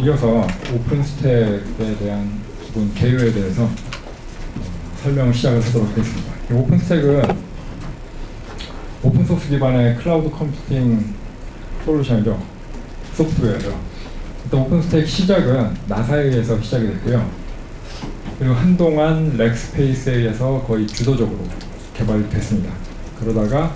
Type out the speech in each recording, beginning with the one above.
이어서 오픈스택에 대한 기본 개요에 대해서 설명을 시작을 하도록 하겠습니다. 오픈스택은 오픈소스 기반의 클라우드 컴퓨팅 솔루션이죠. 소프트웨어죠. 일단 오픈스택 시작은 나사에 의해서 시작이 됐고요. 그리고 한동안 렉스페이스에 의해서 거의 주도적으로 개발이 됐습니다. 그러다가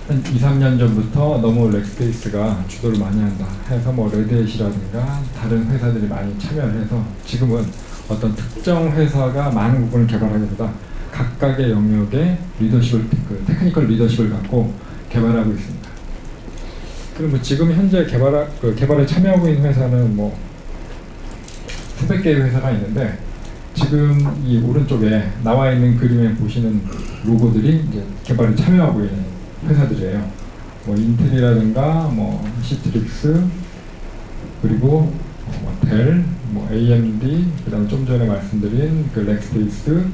한 2, 3년 전부터 너무 렉스페이스가 주도를 많이 한다 해서 뭐 레드햇이라든가 다른 회사들이 많이 참여를 해서 지금은 어떤 특정 회사가 많은 부분을 개발하기보다 각각의 영역의 리더십을, 테크니컬 리더십을 갖고 개발하고 있습니다. 그리고 뭐 지금 현재 개발에 참여하고 있는 회사는 뭐 수백 개의 회사가 있는데, 지금 이 오른쪽에 나와 있는 그림에 보시는 로고들이 이제 개발에 참여하고 있는 회사들이에요. 뭐 인텔이라든가 뭐 시트릭스, 그리고 뭐 델, 뭐 AMD, 그다음 좀 전에 말씀드린 그 렉스페이스,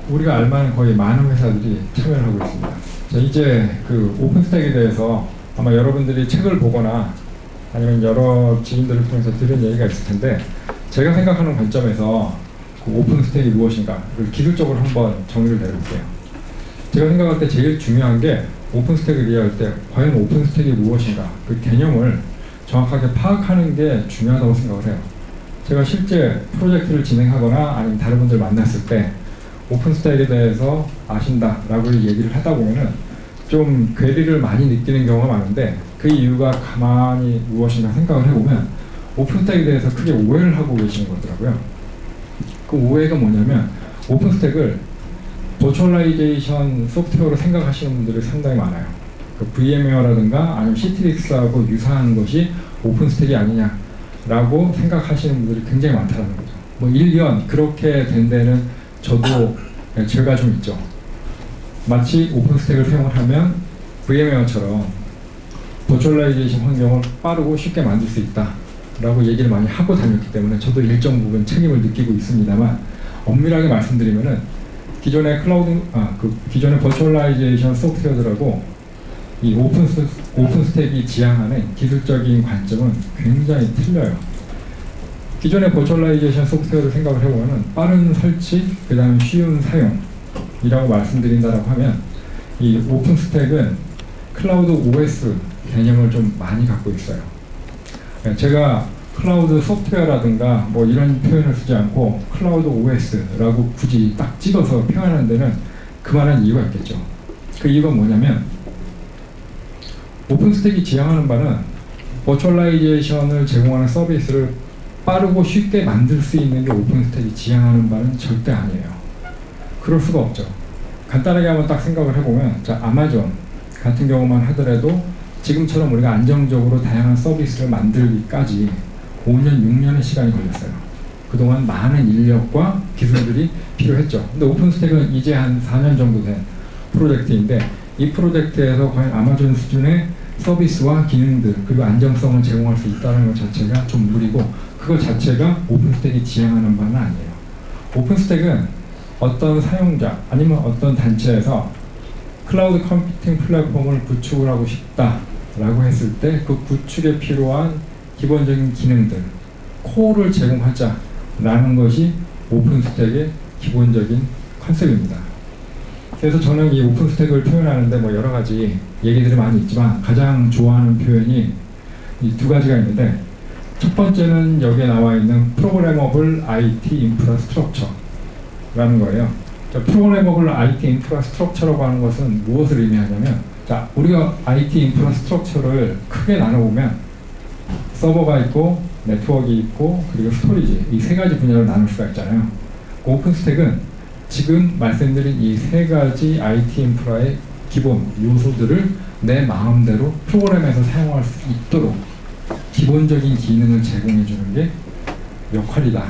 우리가 알만한 거의 많은 회사들이 참여를 하고 있습니다. 자, 이제 그 오픈스택에 대해서 아마 여러분들이 책을 보거나 아니면 여러 지인들을 통해서 들은 얘기가 있을 텐데, 제가 생각하는 관점에서 그 오픈스택이 무엇인가를 기술적으로 한번 정의를 내려볼게요. 제가 생각할 때 제일 중요한 게 오픈스택을 이해할 때 과연 오픈스택이 무엇인가, 그 개념을 정확하게 파악하는 게 중요하다고 생각을 해요. 제가 실제 프로젝트를 진행하거나 아니면 다른 분들 만났을 때 오픈스택에 대해서 아신다라고 얘기를 하다 보면은 좀 괴리를 많이 느끼는 경우가 많은데, 그 이유가 가만히 무엇인가 생각을 해보면 오픈스택에 대해서 크게 오해를 하고 계시는 거더라고요. 그 오해가 뭐냐면, 오픈스택을 버추얼라이제이션 소프트웨어로 생각하시는 분들이 상당히 많아요. 그 VMware라든가 아니면 시트릭스하고 유사한 것이 오픈스택이 아니냐라고 생각하시는 분들이 굉장히 많다는 거죠. 뭐 일견 그렇게 된 데는 저도 죄가 좀 있죠. 마치 오픈스택을 사용을 하면 VMware처럼 버추얼라이제이션 환경을 빠르고 쉽게 만들 수 있다라고 얘기를 많이 하고 다녔기 때문에 저도 일정 부분 책임을 느끼고 있습니다만, 엄밀하게 말씀드리면은 기존의 기존의 버추얼라이제이션 소프트웨어들하고 이 오픈스택이 지향하는 기술적인 관점은 굉장히 틀려요. 기존의 버추얼라이제이션 소프트웨어를 생각을 해보면 빠른 설치, 그 다음에 쉬운 사용이라고 말씀드린다고 하면, 이 오픈스택은 클라우드 OS 개념을 좀 많이 갖고 있어요. 제가 클라우드 소프트웨어라든가 뭐 이런 표현을 쓰지 않고 클라우드 OS라고 굳이 딱 찍어서 표현하는 데는 그만한 이유가 있겠죠. 그 이유가 뭐냐면, 오픈스택이 지향하는 바는 버추얼라이제이션을 제공하는 서비스를 빠르고 쉽게 만들 수 있는 게 오픈스택이 지향하는 바는 절대 아니에요. 그럴 수가 없죠. 간단하게 한번 딱 생각을 해보면, 자, 아마존 같은 경우만 하더라도 지금처럼 우리가 안정적으로 다양한 서비스를 만들기까지 5년, 6년의 시간이 걸렸어요. 그동안 많은 인력과 기술들이 필요했죠. 근데 오픈스택은 이제 한 4년 정도 된 프로젝트인데, 이 프로젝트에서 과연 아마존 수준의 서비스와 기능들, 그리고 안정성을 제공할 수 있다는 것 자체가 좀 무리고, 그것 자체가 오픈스택이 지향하는 바는 아니에요. 오픈스택은 어떤 사용자 아니면 어떤 단체에서 클라우드 컴퓨팅 플랫폼을 구축을 하고 싶다라고 했을 때 그 구축에 필요한 기본적인 기능들, 코어를 제공하자라는 것이 오픈스택의 기본적인 컨셉입니다. 그래서 저는 이 오픈스택을 표현하는데 뭐 여러 가지 얘기들이 많이 있지만, 가장 좋아하는 표현이 이 두 가지가 있는데, 첫 번째는 여기에 나와 있는 프로그래머블 IT 인프라스트럭처라는 거예요. 프로그래머블 IT 인프라스트럭처라고 하는 것은 무엇을 의미하냐면, 자, 우리가 IT 인프라스트럭처를 크게 나눠보면 서버가 있고 네트워크가 있고 그리고 스토리지, 이 세 가지 분야로 나눌 수가 있잖아요. 그 오픈스택은 지금 말씀드린 이 세 가지 IT 인프라의 기본 요소들을 내 마음대로 프로그램에서 사용할 수 있도록 기본적인 기능을 제공해 주는 게 역할이다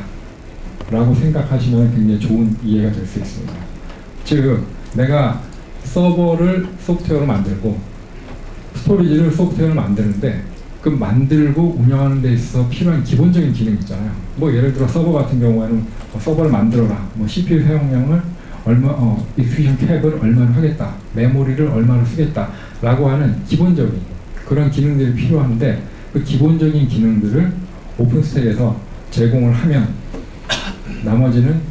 라고 생각하시면 굉장히 좋은 이해가 될 수 있습니다. 즉, 내가 서버를 소프트웨어로 만들고 스토리지를 소프트웨어로 만드는데, 그 만들고 운영하는 데 있어서 필요한 기본적인 기능 있잖아요. 뭐 예를 들어 서버 같은 경우에는 서버를 만들어라, 뭐 CPU 사용량을 익스큐션 캡을 얼마나 하겠다, 메모리를 얼마나 쓰겠다 라고 하는 기본적인 그런 기능들이 필요한데, 그 기본적인 기능들을 오픈스택에서 제공을 하면 나머지는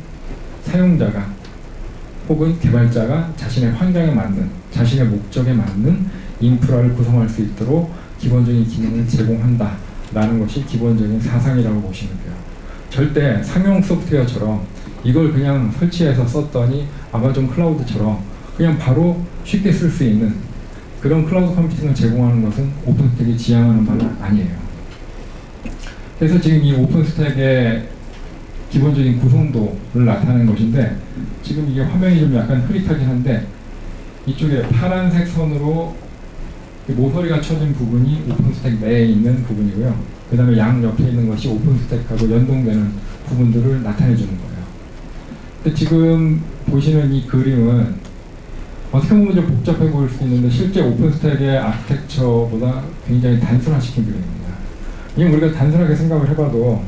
사용자가 혹은 개발자가 자신의 환경에 맞는, 자신의 목적에 맞는 인프라를 구성할 수 있도록 기본적인 기능을 제공한다 라는 것이 기본적인 사상이라고 보시면 돼요. 절대 상용 소프트웨어처럼 이걸 그냥 설치해서 썼더니 아마존 클라우드처럼 그냥 바로 쉽게 쓸 수 있는 그런 클라우드 컴퓨팅을 제공하는 것은 오픈스택이 지향하는 바는 아니에요. 그래서 지금 이 오픈스택의 기본적인 구성도를 나타내는 것인데, 지금 이게 화면이 좀 약간 흐릿하긴 한데 이쪽에 파란색 선으로 모서리가 쳐진 부분이 오픈스택 내에 있는 부분이고요. 그 다음에 양 옆에 있는 것이 오픈스택하고 연동되는 부분들을 나타내 주는 거예요. 근데 지금 보시는 이 그림은 어떻게 보면 좀 복잡해 보일 수 있는데 실제 오픈스택의 아키텍처보다 굉장히 단순화시킨 그림입니다. 이게 우리가 단순하게 생각을 해봐도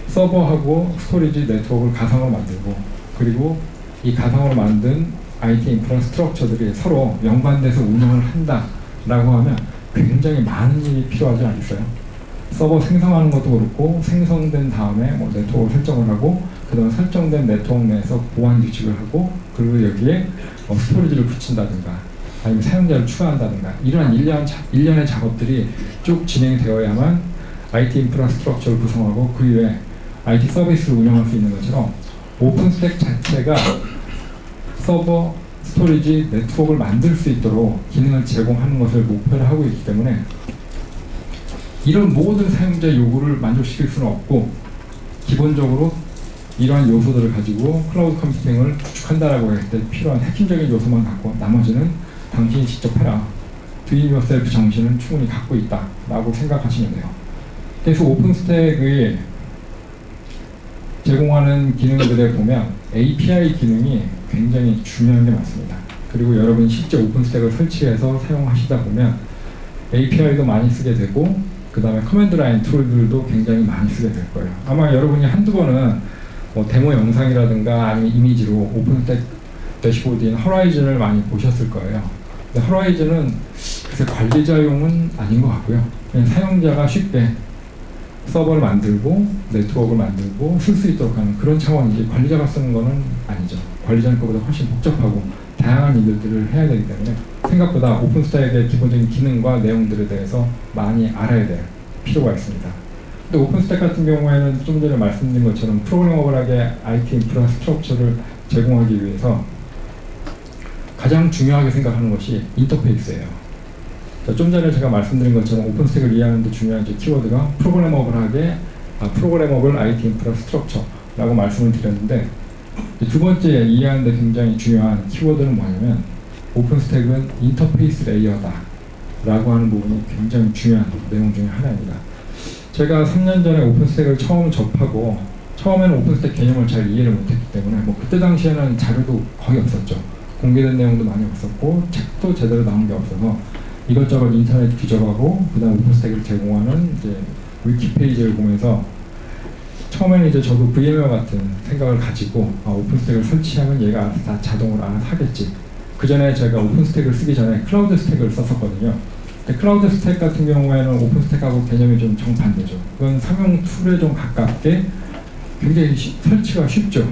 서버하고 스토리지 네트워크를 가상으로 만들고, 그리고 이 가상으로 만든 IT 인프라스트럭처들이 서로 연관돼서 운영을 한다라고 하면 굉장히 많은 일이 필요하지 않겠어요? 서버 생성하는 것도 그렇고, 생성된 다음에 뭐 네트워크 설정을 하고, 그다음 설정된 네트워크 내에서 보안 규칙을 하고, 그리고 여기에 스토리지를 붙인다든가 아니면 사용자를 추가한다든가 이러한 일련의 작업들이 쭉 진행이 되어야만 IT 인프라스트럭처를 구성하고 그 이외에 IT 서비스를 운영할 수 있는 것처럼 오픈스택 자체가 서버, 스토리지, 네트워크를 만들 수 있도록 기능을 제공하는 것을 목표로 하고 있기 때문에 이런 모든 사용자 요구를 만족시킬 수는 없고, 기본적으로 이러한 요소들을 가지고 클라우드 컴퓨팅을 구축한다라고 할 때 필요한 핵심적인 요소만 갖고 나머지는 당신이 직접 해라. Do it yourself 정신은 충분히 갖고 있다라고 생각하시면 돼요. 그래서 오픈스택의 제공하는 기능들에 보면 API 기능이 굉장히 중요한 게 많습니다. 그리고 여러분이 실제 오픈스택을 설치해서 사용하시다 보면 API도 많이 쓰게 되고, 그 다음에 커맨드 라인 툴들도 굉장히 많이 쓰게 될 거예요. 아마 여러분이 한두 번은 뭐 데모 영상이라든가 아니면 이미지로 오픈스택 대시보드인 허라이즌을 많이 보셨을 거예요. 근데 허라이즌은 글쎄 관리자용은 아닌 것 같고요. 그냥 사용자가 쉽게 서버를 만들고 네트워크를 만들고 쓸 수 있도록 하는 그런 차원이지, 관리자가 쓰는 거는 아니죠. 관리자는 것보다 훨씬 복잡하고 다양한 일들을 해야 되기 때문에 생각보다 오픈스택의 기본적인 기능과 내용들에 대해서 많이 알아야 될 필요가 있습니다. 근데 오픈스택 같은 경우에는 좀 전에 말씀드린 것처럼 프로그래머블하게 IT 인프라스트럭처를 제공하기 위해서 가장 중요하게 생각하는 것이 인터페이스예요. 좀 전에 제가 말씀드린 것처럼 오픈스택을 이해하는 데 중요한 키워드가 프로그래머블 IT 인프라스트럭처라고 말씀을 드렸는데, 두 번째 이해하는 데 굉장히 중요한 키워드는 뭐냐면 오픈스택은 인터페이스 레이어다 라고 하는 부분이 굉장히 중요한 내용 중에 하나입니다. 제가 3년 전에 오픈스택을 처음 접하고 처음에는 오픈스택 개념을 잘 이해를 못했기 때문에 그때 당시에는 자료도 거의 없었죠. 공개된 내용도 많이 없었고 책도 제대로 나온 게 없어서 이것저것 인터넷 뒤져가고, 그 다음 오픈스택을 제공하는 이제 위키 페이지를 보면서 처음에는 이제 저도 VMware 같은 생각을 가지고 오픈스택을 설치하면 얘가 알아서 다 자동으로 알아서 하겠지. 그 전에 제가 오픈스택을 쓰기 전에 클라우드 스택을 썼었거든요. 근데 클라우드 스택 같은 경우에는 오픈스택하고 개념이 좀 정반대죠. 그건 상용 툴에 좀 가깝게 굉장히 설치가 쉽죠.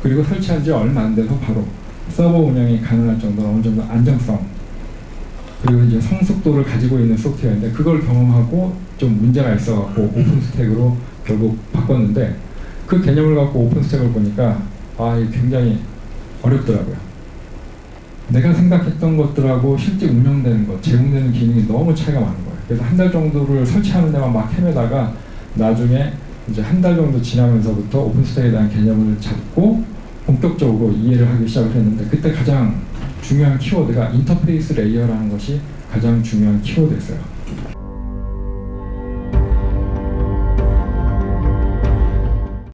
그리고 설치한 지 얼마 안 돼서 바로 서버 운영이 가능할 정도로 어느 정도 안정성 그리고 이제 성숙도를 가지고 있는 소프트웨어인데, 그걸 경험하고 좀 문제가 있어갖고 오픈스택으로 결국 바꿨는데, 그 개념을 갖고 오픈스택을 보니까 이게 굉장히 어렵더라고요. 내가 생각했던 것들하고 실제 운영되는 것, 제공되는 기능이 너무 차이가 많은 거예요. 그래서 한 달 정도를 설치하는 데만 막 헤매다가 나중에 이제 한 달 정도 지나면서부터 오픈스택에 대한 개념을 잡고 본격적으로 이해를 하기 시작을 했는데, 그때 가장 중요한 키워드가 인터페이스 레이어라는 것이 가장 중요한 키워드였어요.